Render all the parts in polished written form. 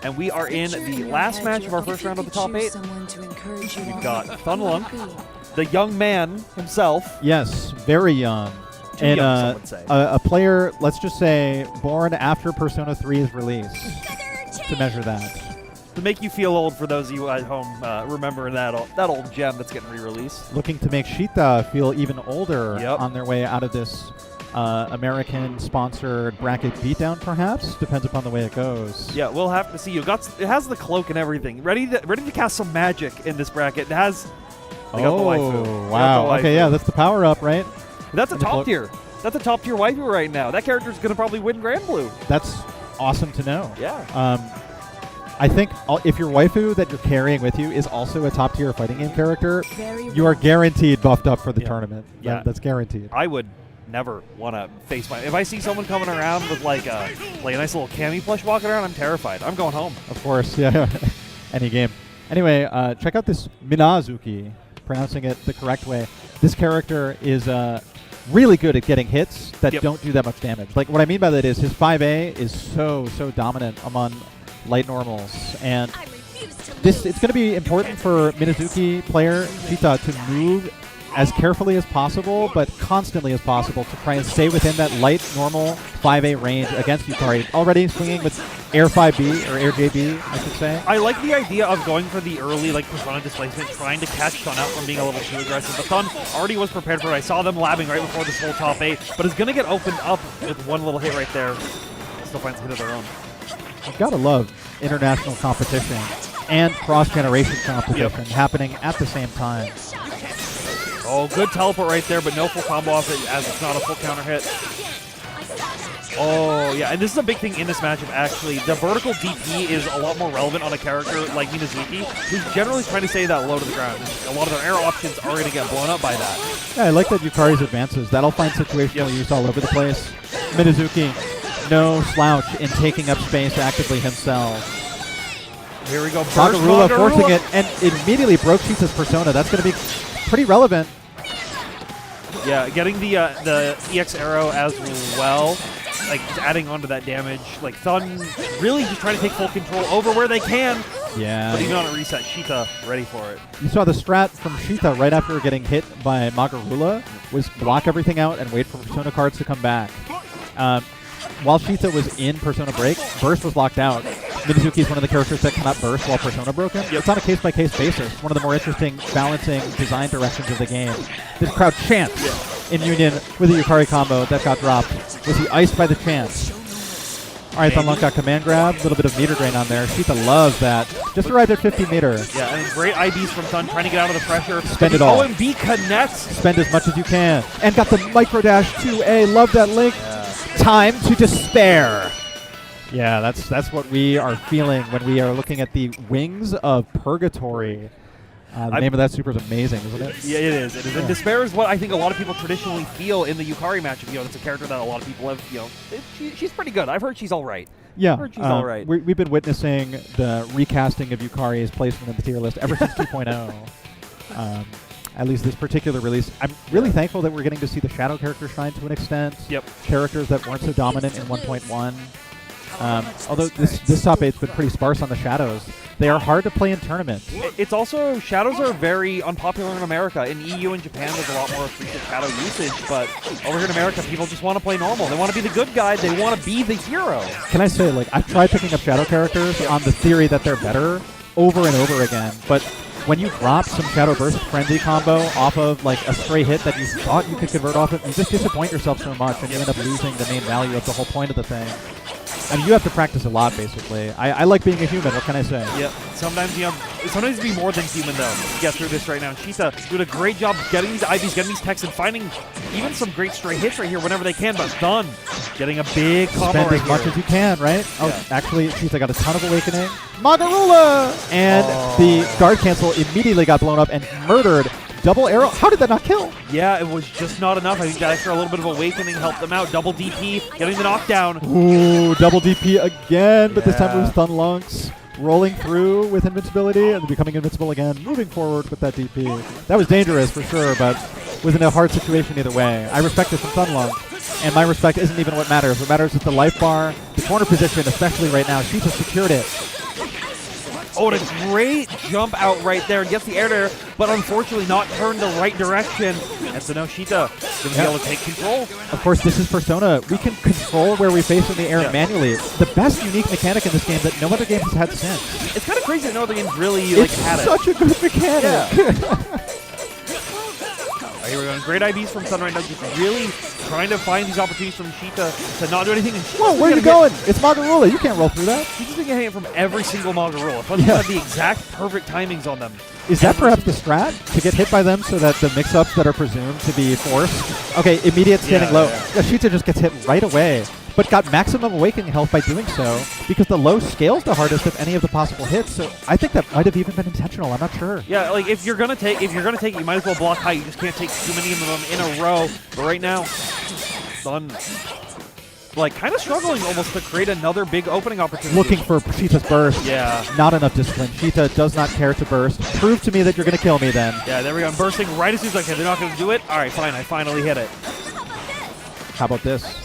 And we are in the last match of our first round of the top 8. We've got THUN LUNK, the young man himself. Yes, very young. Too and young, some would say. A player, let's just say, born after Persona 3's release, to measure that. To make you feel old for those of you at home remembering that old gem that's getting re-released. Looking to make SHIITA feel even older on their way out of this American-sponsored bracket beatdown, perhaps? Depends upon the way it goes. Yeah, we'll have to see. It has the cloak and everything. Ready to cast some magic in this bracket. It has... They got the waifu. Wow. Okay, yeah, that's the power-up, right? That's a top tier. That's a top tier waifu right now. That character's going to probably win Grand Blue. That's awesome to know. Yeah. I think if your waifu that you're carrying with you is also a top-tier fighting game character, you are guaranteed buffed up for the tournament. Yeah. That's guaranteed. I would never want to face my... If I see someone coming around with like a nice little cami plush walking around, I'm terrified. I'm going home. Of course, yeah. Any game. Anyway, check out this Minazuki, pronouncing it the correct way. This character is really good at getting hits that don't do that much damage. Like, what I mean by that is his 5A is so dominant among light normals, and it's going to be important for Minazuki player SHIITA to move as carefully as possible, but constantly as possible to try and stay within that light normal 5A range against Yukari. Already swinging with Air 5B, or Air JB, I should say. I like the idea of going for the early Persona displacement, trying to catch THUN out from being a little too aggressive. But THUN already was prepared for it. I saw them labbing right before this whole top 8, but is going to get opened up with one little hit right there. Still finds a hit of their own. I've got to love international competition and cross-generation competition happening at the same time. Oh, good teleport right there, but no full combo off it as it's not a full counter hit. Oh, yeah, and this is a big thing in this matchup, actually. The vertical DP is a lot more relevant on a character like Minazuki, who's generally trying to stay that low to the ground. A lot of their air options are going to get blown up by that. Yeah, I like that Yukari's advances. That'll find situational use all over the place. Minazuki, no slouch in taking up space actively himself. Here we go. Magarula forcing it, and immediately broke SHIITA's Persona. That's going to be pretty relevant. Yeah, getting the EX arrow as well, like adding onto that damage. Like THUN really just trying to take full control over where they can. Yeah. But even on a reset, SHIITA ready for it. You saw the strat from SHIITA right after getting hit by Magarula was block everything out and wait for Persona cards to come back. While SHIITA was in Persona Break, Burst was locked out. Minazuki is one of the characters that cannot burst while Persona broken. It's on a case-by-case basis. One of the more interesting balancing design directions of the game. This crowd chants in union with the Yukari combo that got dropped. Was he iced by the chance? All right, THUN LUNK got command grab. A little bit of meter drain on there. SHIITA loves that. Just arrived at 50 meter. Yeah, and great IBs from THUN trying to get out of the pressure. Spend it all. OMB connects. Spend as much as you can. And got the micro dash 2A. Love that link. Time to despair. Yeah, that's what we are feeling when we are looking at the Wings of Purgatory. The name of that super is amazing, isn't it? Yeah, it is. It is. And despair is what I think a lot of people traditionally feel in the Yukari matchup. It's a character that a lot of people have, she's pretty good. I've heard she's all right. Yeah. I've heard she's all right. We've been witnessing the recasting of Yukari's placement in the tier list ever since 2.0. At least this particular release. I'm really thankful that we're getting to see the shadow character shine to an extent. Yep. Characters that weren't so dominant in 1.1. Although this top 8's been pretty sparse on the shadows. They are hard to play in tournaments. It's also, shadows are very unpopular in America. In EU and Japan, there's a lot more frequent shadow usage, but over here in America, people just want to play normal. They want to be the good guy. They want to be the hero. Can I say, I've tried picking up shadow characters on the theory that they're better over and over again, but when you drop some Shadow Burst Frenzy combo off of a stray hit that you thought you could convert off of, you just disappoint yourself so much and you end up losing the main value of the whole point of the thing. I mean, you have to practice a lot, basically. I like being a human, what can I say? Yep. Sometimes you be more than human, though, to get through this right now. SHIITA doing a great job getting these IVs, getting these techs, and finding even some great stray hits right here whenever they can, but THUN getting a big combo Spend right as much here. as you can, right? Oh, actually, SHIITA got a ton of awakening. Magarula! And the guard cancel immediately got blown up and murdered. Double arrow. How did that not kill? Yeah, it was just not enough. I think that extra little bit of awakening helped them out. Double DP, getting the knockdown. Ooh, double DP again, but this time it was THUN LUNK's rolling through with invincibility and becoming invincible again, moving forward with that DP. That was dangerous for sure, but was in a hard situation either way. I respect this from THUN LUNK, and my respect isn't even what matters. What matters is the life bar, the corner position, especially right now. SHIITA secured it. Oh, and a great jump out right there. Gets the air there, but unfortunately not turned the right direction. And so now SHIITA going to be able to take control. Of course, this is Persona. We can control where we face in the air manually. The best unique mechanic in this game that no other game has had since. It's kind of crazy that no other games really had it. It's such a good mechanic. Yeah. Here we go. Great IVs from THUN right now. Just really trying to find these opportunities from SHIITA to not do anything. Whoa, where are you going? It's Magarula. You can't roll through that. He's just been getting hit from every single Magarula. THUN have the exact perfect timings on them. Is that perhaps the strat? To get hit by them so that the mix-ups that are presumed to be forced? Okay, immediate standing low. Yeah, SHIITA just gets hit right away, but got maximum awakening health by doing so because the low scales the hardest of any of the possible hits. So I think that might have even been intentional. I'm not sure. Yeah, like if you're gonna take it, you might as well block high. You just can't take too many of them in a row. But right now, THUN like kind of struggling almost to create another big opening opportunity. Looking for SHIITA's burst. Yeah. Not enough discipline. SHIITA does not care to burst. Prove to me that you're gonna kill me then. Yeah, there we go. I'm bursting right as soon as I can. They're not gonna do it. All right, fine. I finally hit it. How about this?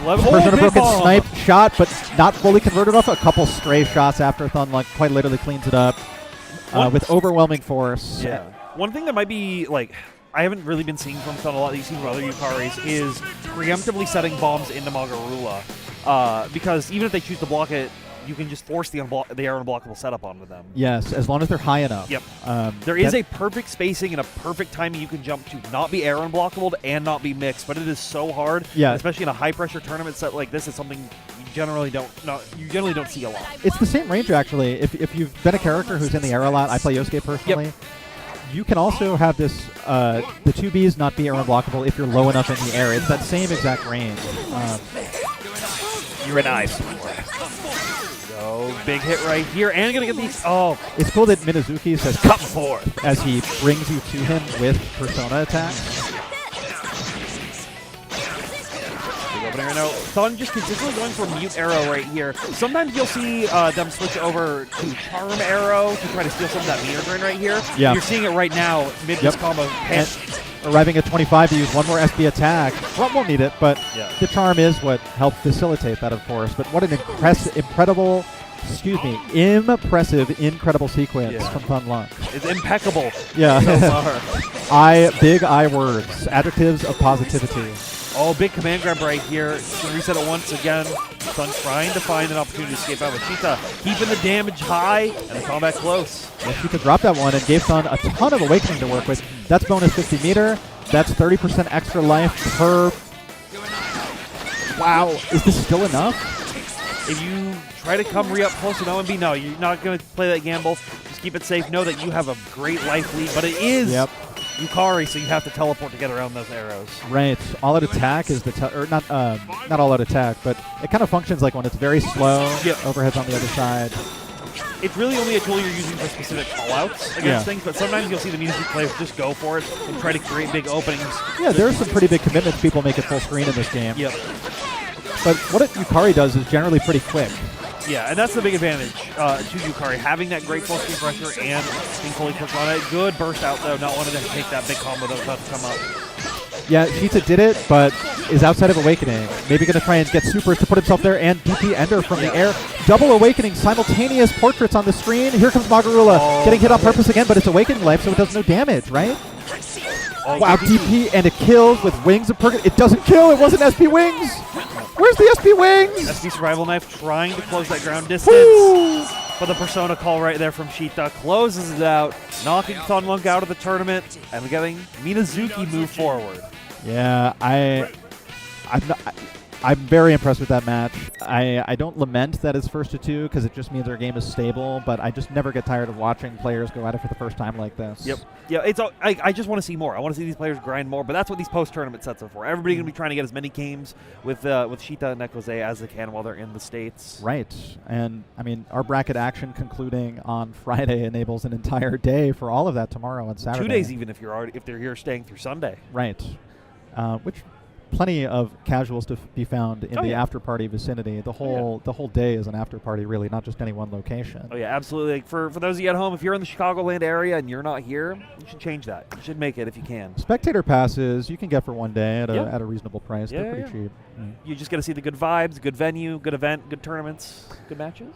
Persona broken snipe shot, but not fully converted off. A couple stray shots after THUN like quite literally cleans it up with overwhelming force. Yeah. One thing that might be like I haven't really been seeing from THUN a lot that you've seen from other Yukaris is preemptively setting bombs into Magarula because even if they choose to block it, you can just force the air unblockable setup onto them. Yes, as long as they're high enough. Yep. There is a perfect spacing and a perfect timing you can jump to not be air unblockable and not be mixed, but it is so hard. Yeah. Especially in a high pressure tournament set like this, is something you generally don't see a lot. It's the same range actually. If you've been a character who's in the air a lot, I play Yosuke personally. Yep. You can also have this the 2Bs not be air unblockable if you're low enough in the air. It's that same exact range. You're an ice. Oh, big hit right here, and gonna get these. Oh, it's cool that Minazuki says "come forth" as he brings you to him with Persona attacks. Big opening right now. THUN just consistently going for mute arrow right here. Sometimes you'll see them switch over to charm arrow to try to steal some of that meter drain right here. Yeah. You're seeing it right now mid this combo. Arriving at 25 to use one more SB attack. Well, won't need it, but the charm is what helped facilitate that, of course. But what an incredible sequence from THUN LUNK. It's impeccable. Yeah. So far. Big I words. Adjectives of positivity. Oh, big command grab right here. Gonna reset it once again. THUN trying to find an opportunity to escape out with SHIITA, keeping the damage high and the combat close. Yeah, SHIITA dropped that one and gave THUN a ton of awakening to work with. That's bonus 50 meter. That's 30% extra life per. Wow, is this still enough? If you try to come re-up close to OMB, no, you're not going to play that gamble. Just keep it safe. Know that you have a great life lead, but it is Yukari, so you have to teleport to get around those arrows. Right. All-out attack is or not all-out attack, but it kind of functions like when it's very slow. Overheads on the other side. It's really only a tool you're using for specific callouts against things, but sometimes you'll see the music players just go for it and try to create big openings. Yeah, there are some pretty big commitments people make it full screen in this game. Yep. But what Yukari does is generally pretty quick. Yeah, and that's the big advantage to Yukari, having that great full screen pressure and being fully quick on it. Good burst out, though, not wanting to take that big combo that was about to come up. Yeah, SHIITA did it, but is outside of Awakening. Maybe going to try and get supers to put himself there, and DP Ender from the air. Double Awakening, simultaneous portraits on the screen. Here comes Magarula, getting hit on purpose again, but it's Awakening life, so it does no damage, right? Oh, wow, DP, and it kills with Wings of Purgatory. It doesn't kill, it wasn't SP Wings! Where's the SP Wings? SP Survival Knife trying to close that ground distance. But the Persona call right there from SHIITA closes it out, knocking THUN LUNK out of the tournament and getting Minazuki move forward. Yeah, I'm very impressed with that match. I don't lament that it's 1-2 because it just means our game is stable, but I just never get tired of watching players go at it for the first time like this. Yep. Yeah, I just want to see more. I want to see these players grind more, but that's what these post-tournament sets are for. Everybody's going to be trying to get as many games with SHIITA and Nekose as they can while they're in the States. Right. And, I mean, our bracket action concluding on Friday enables an entire day for all of that tomorrow and Saturday. 2 days even if they're here staying through Sunday. Right. Which plenty of casuals to be found in Oh, the yeah. after party vicinity. The whole day is an after party, really, not just any one location. Oh yeah, absolutely. Like, for those of you at home, if you're in the Chicagoland area and you're not here, you should change that. You should make it if you can. Spectator passes you can get for one day at Yeah. a reasonable price. Yeah, They're pretty yeah. cheap. You just got to see the good vibes, good venue, good event, good tournaments, good matches.